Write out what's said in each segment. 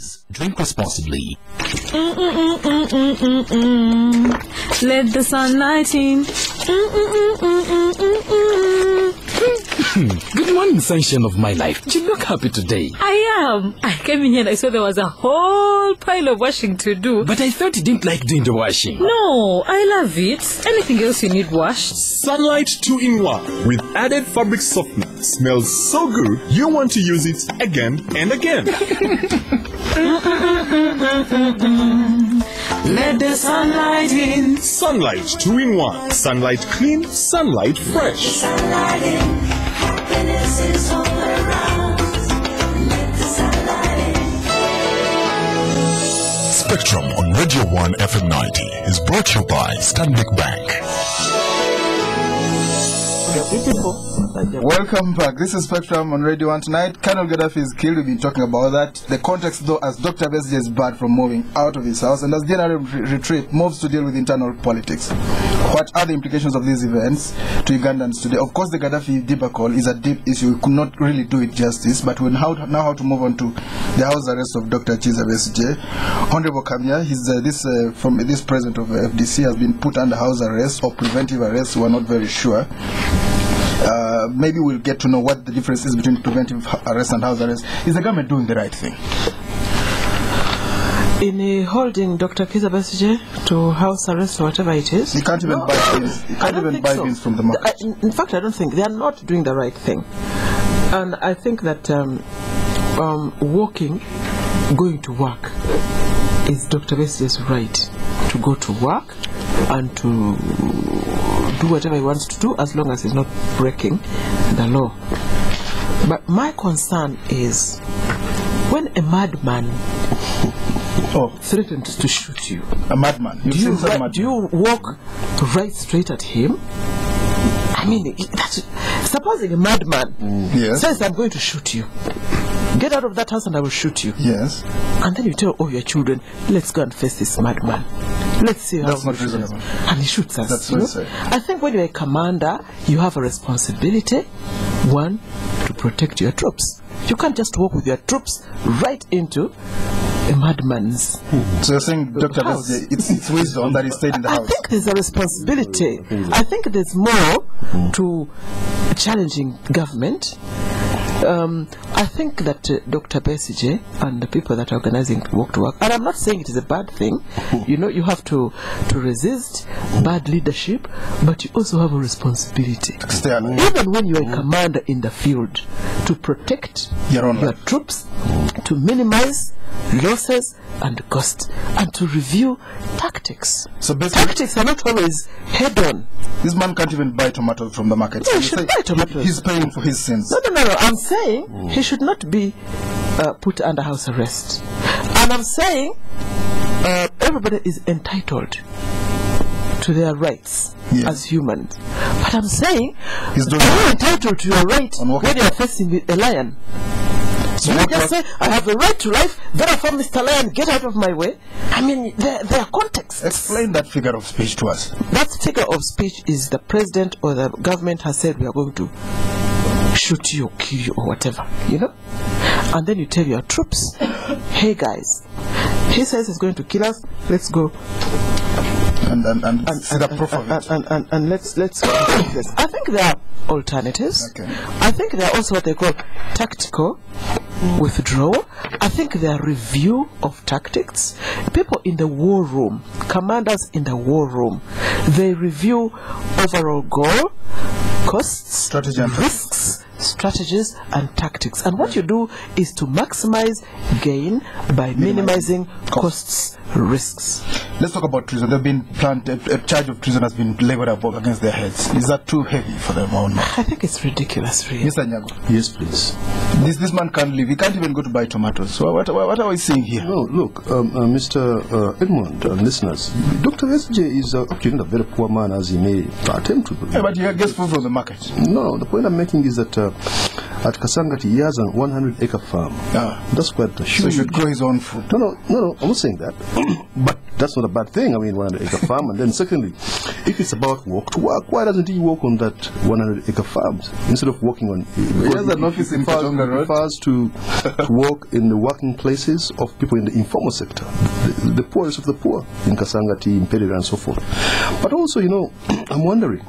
Please drink responsibly. Let the sunlight in. Good morning, sunshine of my life. You look happy today. I am. I came in here and I saw there was a whole pile of washing to do. But I thought you didn't like doing the washing. No, I love it. Anything else you need washed? Sunlight 2-in-1 with added fabric softener. Smells so good, you want to use it again and again. Let the sunlight in. Sunlight 2-in-1. Sunlight clean, sunlight fresh. Sunlight in. Happiness is all around. Let the sunlight in. Spectrum on Radio 1 FM 90 is brought to you by Stanbic Bank. Welcome back. This is Spectrum on Radio 1 tonight. Col Ghadaffi is killed. We've been talking about that. The context, though, as Dr. Besigye is barred from moving out of his house and as General Retreat moves to deal with internal politics. What are the implications of these events to Ugandans today? Of course, the Ghadaffi debacle is a deep issue. We could not really do it justice, but we know how to move on to the house arrest of Dr. Besigye. Honorable Kamya, from this president of FDC, has been put under house arrest or preventive arrest. We're not very sure. Maybe we'll get to know what the difference is between preventive arrest and house arrest. Is the government doing the right thing? In holding Dr. Besigye to house arrest or whatever it is, he can't even buy beans. He can't even buy beans from the market. In fact, I don't think they are not doing the right thing, and I think that going to work is Dr. Besigye's right to go to work and to do whatever he wants to do as long as he's not breaking the law. But my concern is when a madman threatens to shoot you. A madman? Do you walk right straight at him? I mean, supposing a madman says, I'm going to shoot you. Get out of that house and I will shoot you. Yes. And then you tell all your children, let's go and face this madman. Let's see how. That's not reasonable. And he shoots us. That's what I say. I think when you're a commander, you have a responsibility, one, to protect your troops. You can't just walk with your troops right into a madman's So you're saying, Dr. Besigye, it's wisdom that he stayed in the house? I think there's a responsibility. I think there's more to challenging government. I think that Dr. Besigye and the people that are organizing Walk to Work, and I'm not saying it is a bad thing, you have to resist bad leadership, but you also have a responsibility. Even when you're a commander in the field, to protect your troops, to minimize losses and costs, and to review tactics. So basically, tactics are not always head-on. This man can't even buy tomatoes from the market. No, he should buy tomatoes. He's paying for his sins. No. I'm saying he should not be put under house arrest. And I'm saying everybody is entitled to their rights as humans. But I'm saying you're entitled to your right when you're facing a lion. So you just say, I have a right to life, therefore, Mr. Lion, get out of my way. I mean, there are contexts. Explain that figure of speech to us. That figure of speech is the president or the government has said we are going to shoot you or kill you or whatever, And then you tell your troops, hey guys, he says he's going to kill us, let's go. And let's go. I think there are alternatives. Okay. I think there are also what they call tactical withdrawal. I think there are review of tactics. People in the war room, commanders in the war room, they review overall goal, costs, risks, strategies and tactics. And what you do is to maximize gain by minimizing costs, risks. Let's talk about treason. They've been planted, a charge of treason has been leveled above against their heads. Is that too heavy for them or not? I think it's ridiculous, really. Mr. Nyago. Yes, please. This man can't live. He can't even go to buy tomatoes. So what are we seeing here? No, look, Mr. Edmond and listeners, Dr. Besigye is actually not a very poor man as he may attempt to be. Yeah, but he gets food from the market. No, the point I'm making is that at Kasangati he has a 100-acre farm. That's quite huge. So he should grow his own food. No, I'm not saying that. But that's not a bad thing. I mean, 100-acre farm. And then secondly, if it's about walk to work, why doesn't he work on that 100-acre farms instead of working on? He has an office in Katonga Road. Refers to work in the working places of people in the informal sector, the poorest of the poor in Kasangati, Imperial, and so forth. But also, you know, I'm wondering.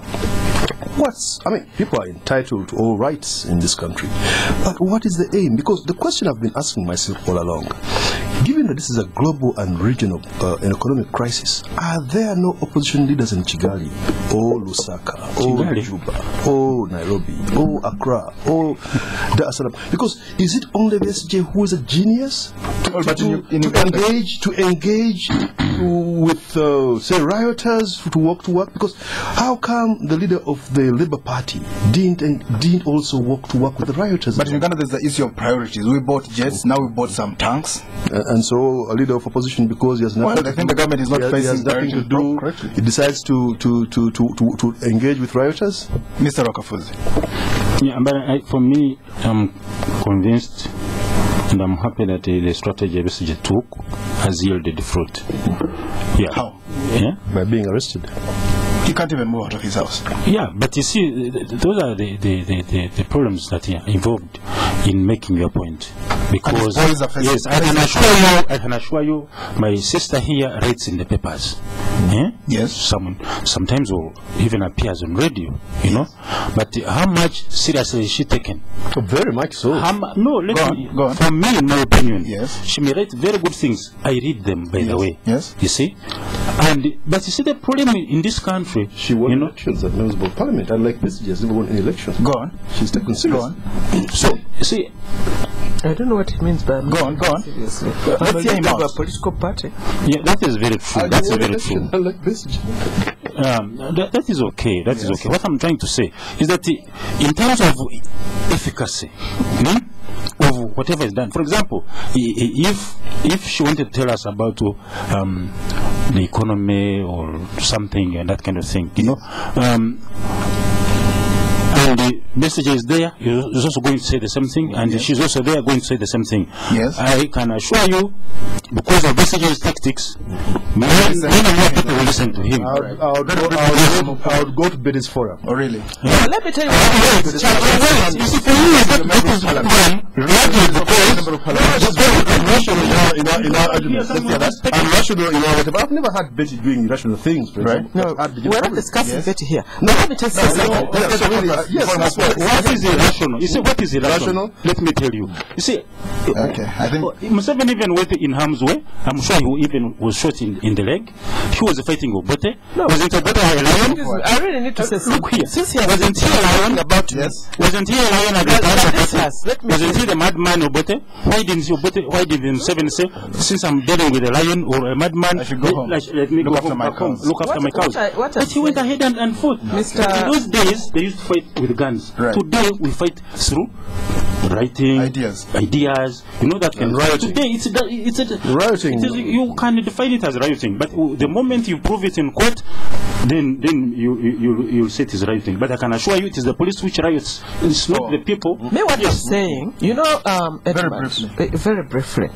People are entitled to all rights in this country, but what is the aim? Because the question I've been asking myself all along, given that this is a global and regional and economic crisis, are there no opposition leaders in Kigali, or Lusaka, or Juba, or Nairobi, or Accra, or Dar es Salaam? Because is it only Besigye who is a genius to engage with, say, rioters to work? Because how come the leader of the Labour Party didn't also work with the rioters? But in Uganda, there's the issue of priorities. We bought jets, now we bought some tanks. And so a leader of opposition, because he has nothing, I think the government is not facing nothing to do, he decides to engage with rioters. Mr. Rwakafuzi. Yeah, but for me, I'm convinced and I'm happy that the strategy Besigye took has yielded fruit. Yeah. How? Yeah? By being arrested. He can't even move out of his house. Yeah, but you see, those are the problems that are involved in making your point. Because yes, I can assure you, my sister here reads in the papers. Yes. Sometimes or even appears on radio, you know. But how much seriously is she taken? Oh, very much so. No, go on. For me, in my opinion, yes, she may write very good things. I read them, by the way. Yes. You see, but you see the problem in this country. She won elections at Municipal Parliament. Unlike Besigye, has never won any elections. Go on. She's taken serious. Go on. So you see, I don't know what it means by go on. Seriously. Let's hear him out. A political party. Yeah, that is very true. That's very true. Unlike Besigye. That is okay. That is okay. What I'm trying to say is that in terms of efficacy of whatever is done, for example, if she wanted to tell us about the economy or something and that kind of thing, you know, and the Besigye is there, he's also going to say the same thing, and she's also there going to say the same thing. Yes. I can assure you, because of Besigye's tactics, many more people will listen to him. I would go to Bettie's forum. Oh, really? Yeah. Let me tell you what you see, for me, that is the I'm rational, you know, whatever. I've never had Bettie doing irrational things, right? No, we're not discussing Bettie here. No, let me tell you something. What is irrational? You see, what is irrational? Let me tell you. You see, okay, I think Museveni even went in harm's way. I'm sure he even was shot in the leg. He was fighting Obote. No. Wasn't Obote a lion? I really need to say something. Look here. Since he Wasn't he a lion? Wasn't he a lion at the time? Wasn't he the madman Obote? Why didn't Museveni say, since I'm dealing with a lion or a madman, I should go home. Let me go home, back home, look after my cows. But he went ahead and fought. In those days, they used to fight with guns. Right. Today, we fight through writing, ideas, you know that kind of rioting. Today, it's rioting. You can define it as rioting, but the moment you prove it in court, then you say it is rioting. But I can assure you, it is the police which riots. It's not the people. Me, what you're saying, you know, Edmond, very briefly,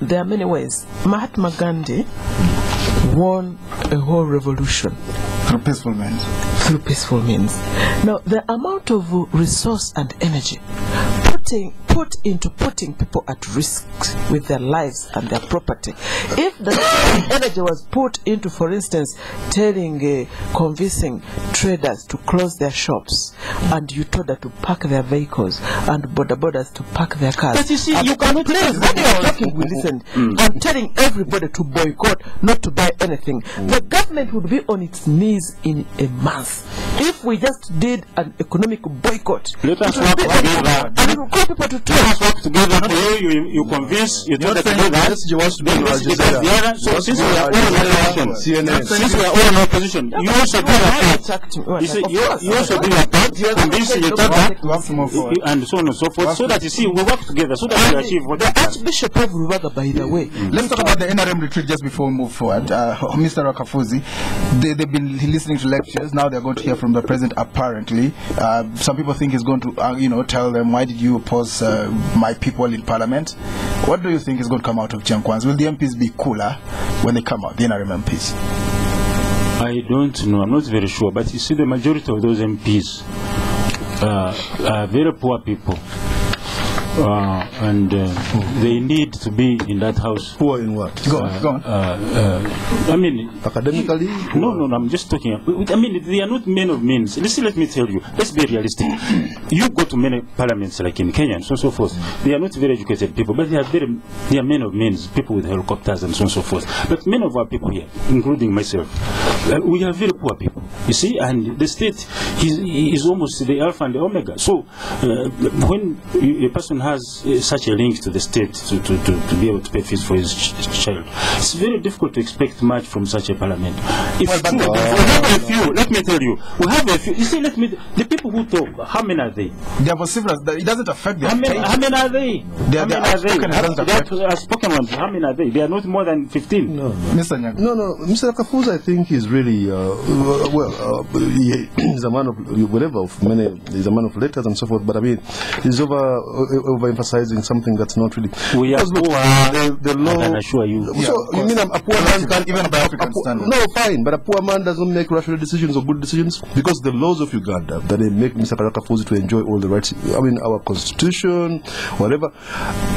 there are many ways. Mahatma Gandhi won a whole revolution through peaceful means. Now, the amount of resource and energy put into putting people at risk with their lives and their property, if the energy was put into, for instance, convincing traders to close their shops, and you told them to park their vehicles, and border to park their cars. But you see, you cannot when you are talking, we listened. I'm telling everybody to boycott, not to buy anything. The government would be on its knees in a month if we just did an economic boycott. Let us work together. And we will call people to talk. Let us work together. You convince, you tell them to do that. So since we are all in opposition, you also do your part. You also do your part. Convince your and so on and so forth. So that you see, we work together. So that we achieve what. Archbishop of Rwakafuzi, by the way. Let's talk about the NRM retreat just before we move forward. Mr. Rwakafuzi, they've been listening to lectures. Now they're going to hear from the president, apparently. Some people think he's going to, tell them, why did you oppose my people in parliament? What do you think is going to come out of Chenkwan's? Will the MPs be cooler when they come out, the NRM MPs? I don't know. I'm not very sure. But you see, the majority of those MPs are very poor people. And they need to be in that house. Poor in what? Go on. I mean, academically? No, I'm just talking. I mean, they are not men of means. Listen, let me tell you. Let's be realistic. You go to many parliaments like in Kenya and so on and so forth. They are not very educated people, but they are men of means, people with helicopters and so on and so forth. But many of our people here, including myself, we are very poor people. You see, and the state is almost the alpha and the omega. So when a person has such a link to the state to be able to pay fees for his child, it's very difficult to expect much from such a parliament. We have a few. Let me tell you, we have a few. You see, the people who talk, how many are they? They are vociferous. It doesn't affect them. How many are they? They are spoken ones. How many are they? They are not more than 15. No. Mr. Nyago. No. Mr. Rwakafuzi, I think, is really he's a man of whatever. He's a man of letters and so forth. But I mean, he's overemphasizing something that's not really. We are poor. The law. I can assure you. So you mean a poor man can't even by African standards? No, fine, but a poor man doesn't make rational decisions or good decisions because the laws of Uganda that they make Mr. Rwakafuzi to enjoy all the rights. I mean, our constitution, whatever,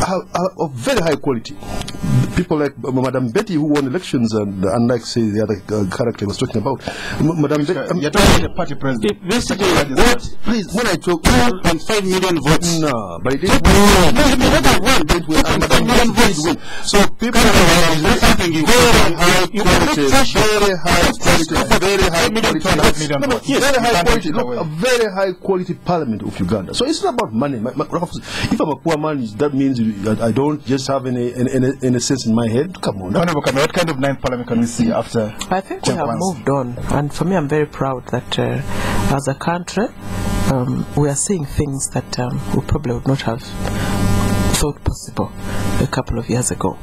are of very high quality. People like Madam Bettie, who won elections, and unlike say the other character I was talking about, Madam Bettie. You're talking about the party president. Please, when I talk 2.5 million votes. No, but it didn't win. So people are something very high quality parliament of Uganda. So it's not about money. If I'm a poor man, that means I don't just have any sense in my head. Come on. What kind of ninth parliament can we see after? I think we have moved on, and for me, I'm very proud that as a country, we are seeing things that we probably would not have thought possible a couple of years ago.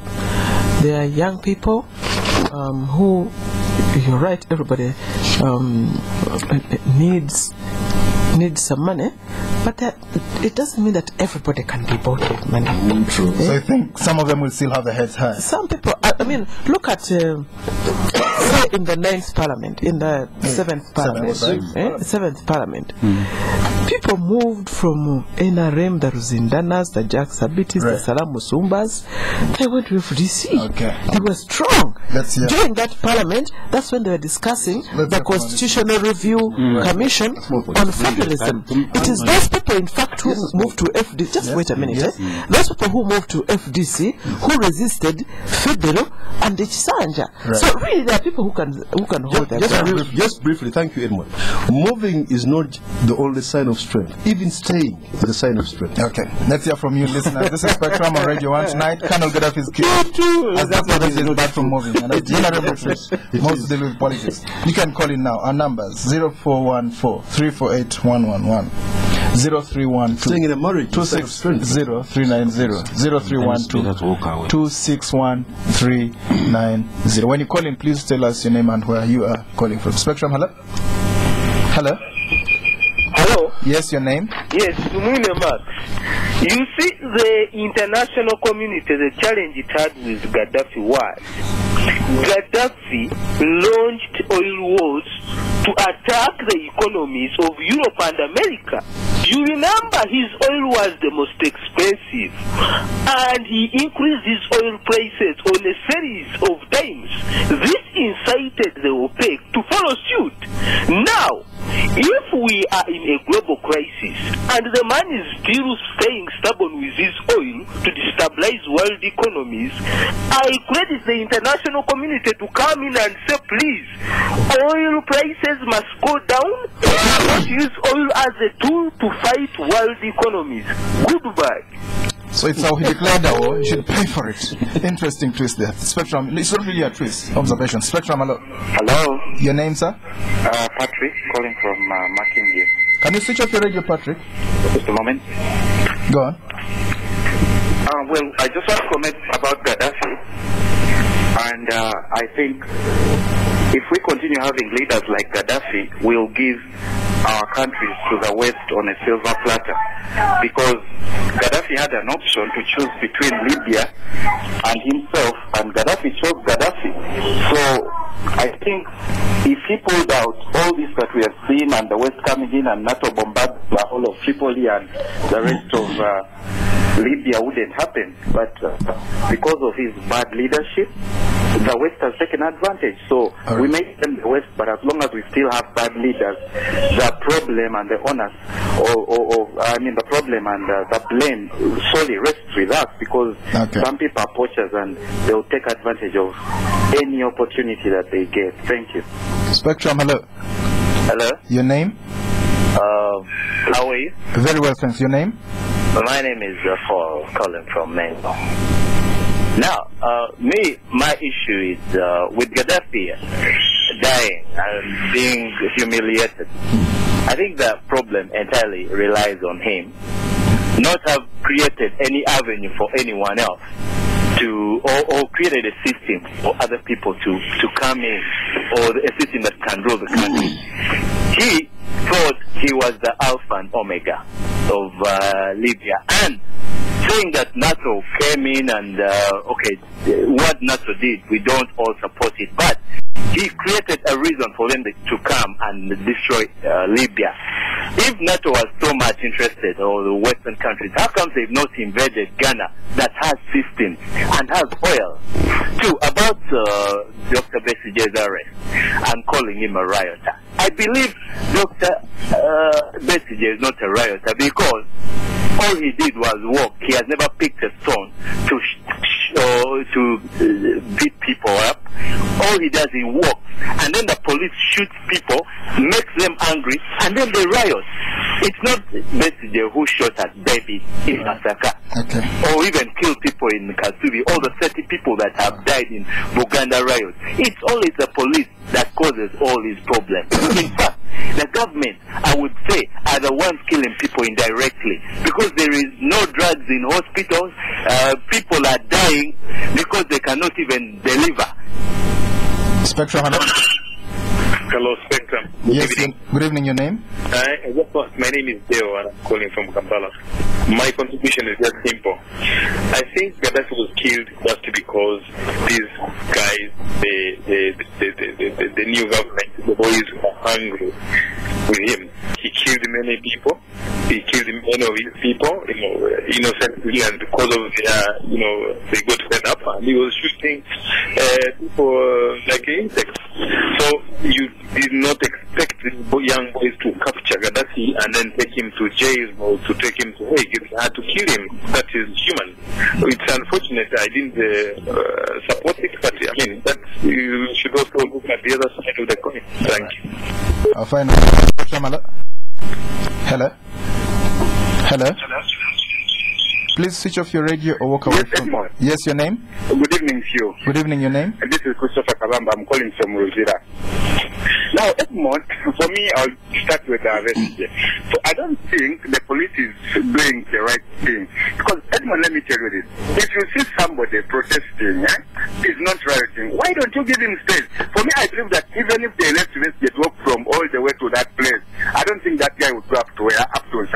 There are young people who, you're right, everybody needs some money, but it doesn't mean that everybody can be bought with money. True. So I think some of them will still have their heads high. Some people, I mean, look at say in the 9th parliament, in the 7th parliament, 7th parliament, people moved from NRM, the Ruzindanas, the Jack Sabitis, the Salam Musumbas. They went to FDC. Okay. They were strong. During that parliament, that's when they were discussing the Constitutional Review Commission on federalism. It is those people, in fact, who moved to FDC. Just wait a minute. Those people who moved to FDC, who resisted Federal and Chisanja. So really, there are people who can hold their ground. Just briefly, thank you, Edmond. Moving is not the only sign of strength. Even staying is a sign of strength. Okay, let's hear from you, listeners. This is Spectrum on Radio 1 tonight. Col Ghadaffi Killed. As Dr. Besigye is back from moving, and as general retreat, most deal with politics. You can call in now. Our numbers 0414 348 111. 0312 staying in a marriage 260 390 0312 261 390. When you call in, please tell us your name and where you are calling from. Spectrum, hello? Hello? Hello? Yes, your name? Yes, Dumune Max. You see, the international community, the challenge it had with Gaddafi was Gaddafi launched oil wars to attack the economies of Europe and America. You remember his oil was the most expensive, and he increased his oil prices on a series of times. This incited the OPEC to follow suit. Now, if we are in a global crisis and the man is still staying stubborn with his oil to destabilize world economies, I credit the international community to come in and say, please, oil prices must go down. Let's use oil as a tool to fight world economies. Goodbye. So it's how he declared the war. You should pay for it. Interesting twist there. Spectrum, it's not really a twist. Observation. Spectrum, hello. Hello. Your name, sir? Patrick, calling from Mackenzie. Can you switch off your radio, Patrick? Just a moment. Go on. Well, I just want to comment about Gaddafi. And I think if we continue having leaders like Gaddafi, we'll give our countries to the West on a silver platter. Because Gaddafi had an option to choose between Libya and himself, and Gaddafi chose Gaddafi. So I think if he pulled out all this that we have seen, and the West coming in and NATO bombarded the whole of Tripoli and the rest of Libya, wouldn't happen. But because of his bad leadership, the West has taken advantage. So we may blame the West, but as long as we still have bad leaders, the problem and the onus, the problem and the blame solely rests with us, because some people are poachers and they'll take advantage of any opportunity that they get. Thank you. Spectrum, hello. Hello. Your name? How are you? Very well, thanks. Your name? My name is Paul, calling from Mango. Now, my issue is with Gaddafi dying and being humiliated. I think the problem entirely relies on him not have created any avenue for anyone else to, or created a system for other people to come in, or a system that can rule the country. He thought he was the alpha and omega of Libya, and saying that NATO came in and what NATO did, we don't all support it, but he created a reason for them to come and destroy Libya. If NATO was so much interested, or the Western countries, how come they've not invaded Ghana that has systems and has oil? Two, about Dr. Besigye's arrest and calling him a rioter. I believe Dr. Besigye is not a rioter, because all he did was walk. He has never picked a stone to beat people up. All he does, he walks, and then the police shoots people, makes them angry, and then they riot. It's not Besigye who shot at babies in Masaka, or even killed people in Kasubi, all the 30 people that have died in Buganda riots. It's always the police that causes all these problems. In fact, the government, I would say, are the ones killing people indirectly, because there is no drugs in hospitals. People are dying because they cannot even deliver. Spectrum, hello. Hello, Spectrum. Good evening. Your name? My name is Deo, and I'm calling from Kampala. My contribution is just simple. I think Gaddafi was killed just because these guys, the new government, the boys were hungry with him. He killed many people. He killed many of his people, innocently, and because of their, they got fed up, and he was shooting people like insects. So you did not expect young boys to capture Gaddafi and then take him to jail, or to take him to Hague. You had to kill him. That is human. It's unfortunate. I didn't support it, but I mean, that you should also look at the other side of the coin. Thank you. I'll find out. Hello. Hello. Please switch off your radio or walk away from... Yes, your name? Good evening to you. Good evening, your name? This is Christopher Kabamba. I'm calling from Rwakafuzi. Now, Edmond, for me, I'll start with Besigye. So I don't think the police is doing the right thing. Because, Edmond, let me tell you this. If you see somebody protesting, is not rioting, why don't you give him space? For me, I believe that even if they let Besigye walk from all the way to that place, I don't think that guy would go up to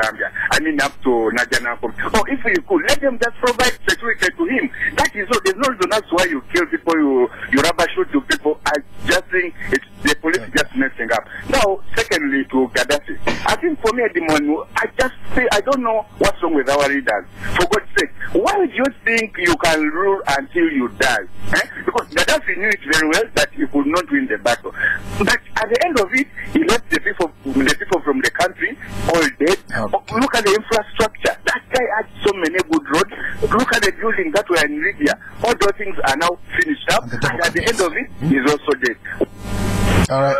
Zambia. I mean, up to Najanako. Or if you could, let them just provide security to him. That is all. There's no reason that's why you kill people, you rubber shoot to people. I just think it's the police just messing up. Now, secondly, to Gaddafi, I think for me, Edmond, I don't know what's wrong with our leaders. For God's sake, why do you think you can rule until you die? Because Gaddafi knew it very well that he could not win the battle. But at the end of it, he left the people from the country all dead. Look at the infrastructure. That guy had so many good roads. Look at the buildings that were in Libya. All those things are now finished up. And at the end of it, he's also dead. All right.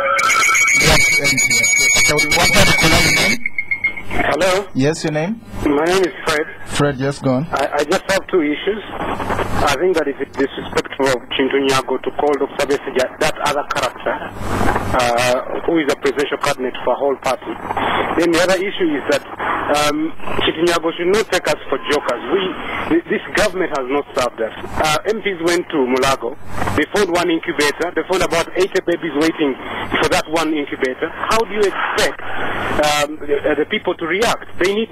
Hello? Yes, your name? My name is Fred. Fred, yes, go on. I just have two issues. I think that it's disrespectful of Kintu Nyago to call Dr. Besigye that other character, who is a presidential cabinet for a whole party. Then the other issue is that Kintu Nyago should not take us for jokers. This government has not served us. MPs went to Mulago. They found one incubator. They found about 80 babies waiting for that one incubator. How do you expect the people to react? They need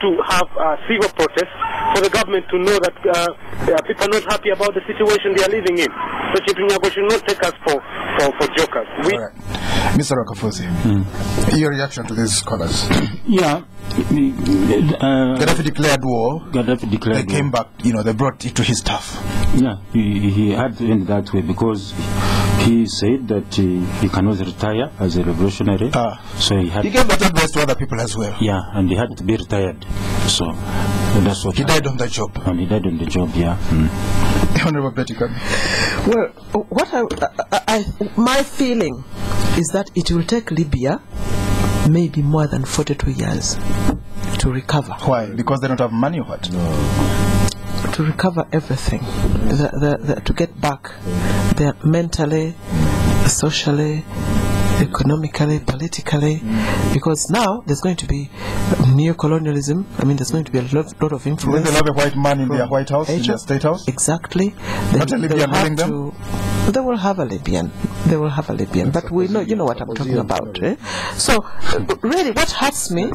to have civil protests for the government to know that people are not happy about the situation they are living in. So Kintu Nyago should not take us for jokers. All right. Mr. Rwakafuzi, your reaction to these scholars? Yeah. Gaddafi declared war. They came back, they brought it to his staff. Yeah, he had to end that way because he said that he cannot retire as a revolutionary. So he gave that advice to other people as well. Yeah, and he had to be retired. So that's what he died on the job. And he died on the job, yeah. Honorable Bettie. Well, what my feeling is that it will take Libya maybe more than 42 years to recover. Why? Because they don't have money or what? No. To recover everything, to get back their mentally, socially, economically, politically, because now there's going to be neo-colonialism. I mean, there's going to be a lot of influence. They'll have a white man in their White House, in their State House? Exactly. Not a Libyan ruling them? They will have a Libyan. They will have a Libyan. But we know, you know what I'm talking about. Eh? So, really, what hurts me,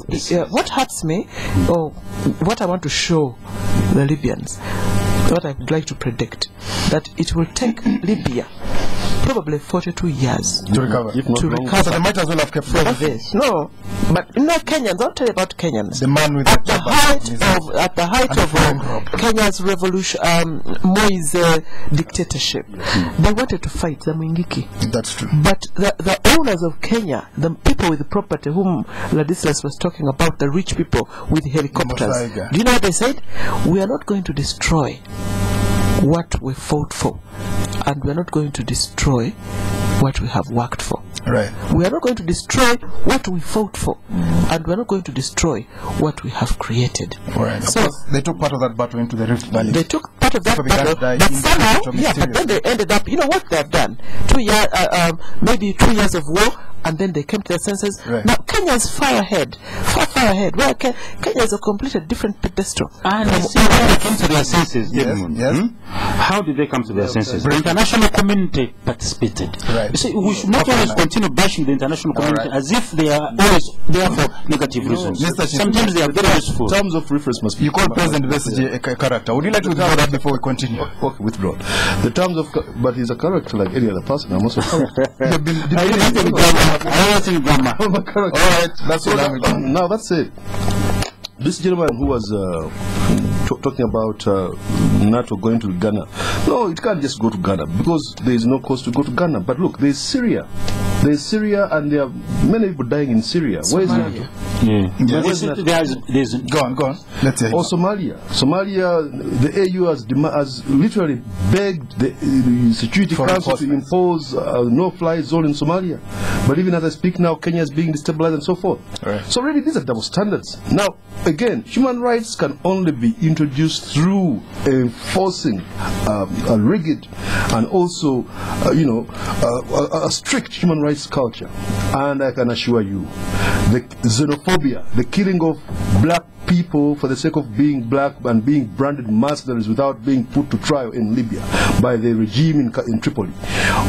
or what I want to show the Libyans, what I would like to predict, that it will take Libya probably 42 years to recover. So they might as well have kept this. No, but Kenyans. I'll tell you about Kenyans. The man with at the height of Kenya's revolution, Moi's dictatorship, they wanted to fight the Mwingiki. That's true. But the owners of Kenya, the people with the property, whom Ladislaus was talking about, the rich people with helicopters, do you know what they said? We are not going to destroy what we fought for, and we are not going to destroy what we have worked for. Right. We are not going to destroy what we fought for, and we are not going to destroy what we have created. Right. So they took part of that battle into the Rift Valley. They took part of that battle, but somehow, but then they ended up. You know what they have done? 2 years, maybe 2 years of war. And then they came to their senses. Right. Now Kenya is far ahead. Well, Kenya is a completely different pedestal. And see how they came to their senses. Yes. How did they come to their senses? The international community participated. Right. You see, we should not always continue bashing the international community as if they are always there for negative reasons. Sometimes they are very useful. Terms of reference must be. You call President Besigye a character. Would you like to withdraw that before we continue? Okay, withdraw. The terms of, but he's a character like any other person. I'm also a character. All right, that's what I'm now that's it. This gentleman who was talking about NATO going to Ghana. No, it can't just go to Ghana because there is no cost to go to Ghana. But look, there is Syria. There is Syria, and there are many people dying in Syria. Where is NATO? Go on. Let's hear. Or Somalia. The AU has literally begged the Security Council to impose no-fly zone in Somalia. But even as I speak now, Kenya is being destabilized and so forth. Right. So really, these are double standards. Now, again, human rights can only be introduced through enforcing a rigid and also, a strict human rights culture. And I can assure you, the xenophobia, the killing of black people for the sake of being black and being branded mercenaries without being put to trial in Libya by the regime in Tripoli,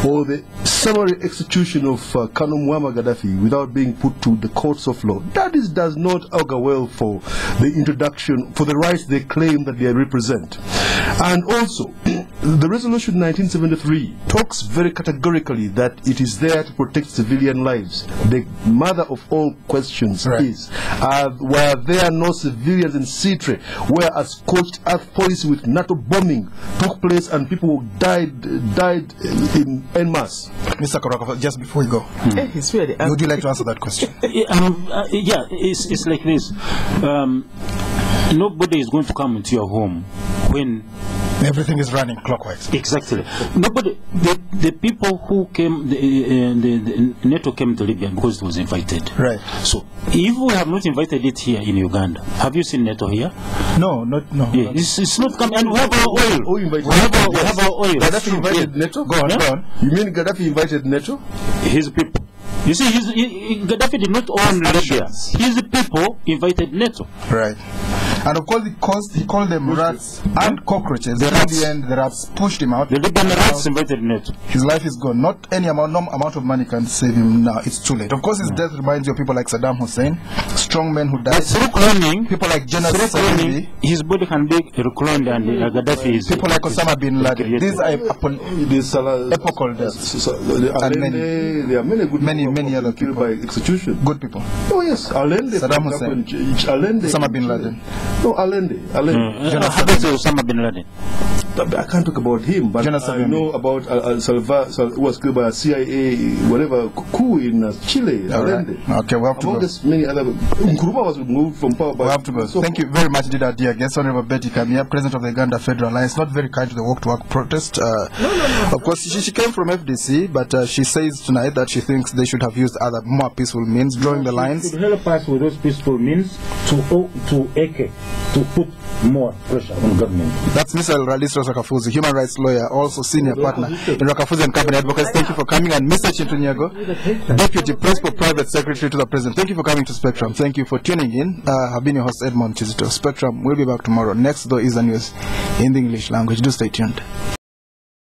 or the summary execution of Colonel Muammar Gaddafi without being put to the courts of law, that does not augur well for the introduction, for the rights they claim that they represent. And also, the resolution 1973 talks very categorically that it is there to protect civilian lives. The mother of all questions is, were there no civilians in Sitre where a scorched earth policy with NATO bombing took place and people died en masse? Mr. Koraka, just before we go, would you like to answer that question? Yeah, it's like this. Nobody is going to come into your home when Everything is running clockwise. Exactly. Nobody, the people who came, the NATO came to Libya because it was invited. Right. So if we have not invited it here in Uganda, have you seen NATO here? No. Yeah, it's not coming. And we have our oil. Who invited? We have our oil. Gaddafi invited NATO. Go on. You mean Gaddafi invited NATO? His people. You see, Gaddafi did not own Libya. His people invited NATO. Right. And of course, he called them rats and cockroaches. In the end, the rats pushed him out. The Libyan rats invited NATO. His life is gone. No amount of money can save him now. It's too late. Of course, his death reminds you of people like Saddam Hussein, strong men who died. Through cloning, people like General his body can be recloned, and Gaddafi is. People like Osama bin Laden. These are epochal deaths. And there are many other people by execution. Good people. Oh yes, Allende. Saddam Hussein. Osama bin Laden. No, Allende. Osama bin Laden. I can't talk about him, but I know about Salva, who was killed by a CIA, whatever, coup in Chile. Allende. Right. Okay, we have to go. Many other. Nkrumah was removed from power. We have to go. Thank you very much, dear guest, Hon Bettie Kamya, President of the Uganda Federal Alliance. Not very kind to the walk-to-work protest. Of course, she came from FDC, but she says tonight that she thinks they should have used other more peaceful means, drawing the lines. Should help us with those peaceful means to put more pressure on government. That's Mr. Ladislaus Rwakafuzi, human rights lawyer, also senior partner in Rwakafuzi and Company Advocates. Thank you for coming. And Mr. Kintu Nyago, Deputy Principal Private Secretary to the President. Thank you for coming to Spectrum. Thank you for tuning in. I've been your host, Edmond Kizito. Spectrum will be back tomorrow. Next, though, is the news in the English language. Do stay tuned.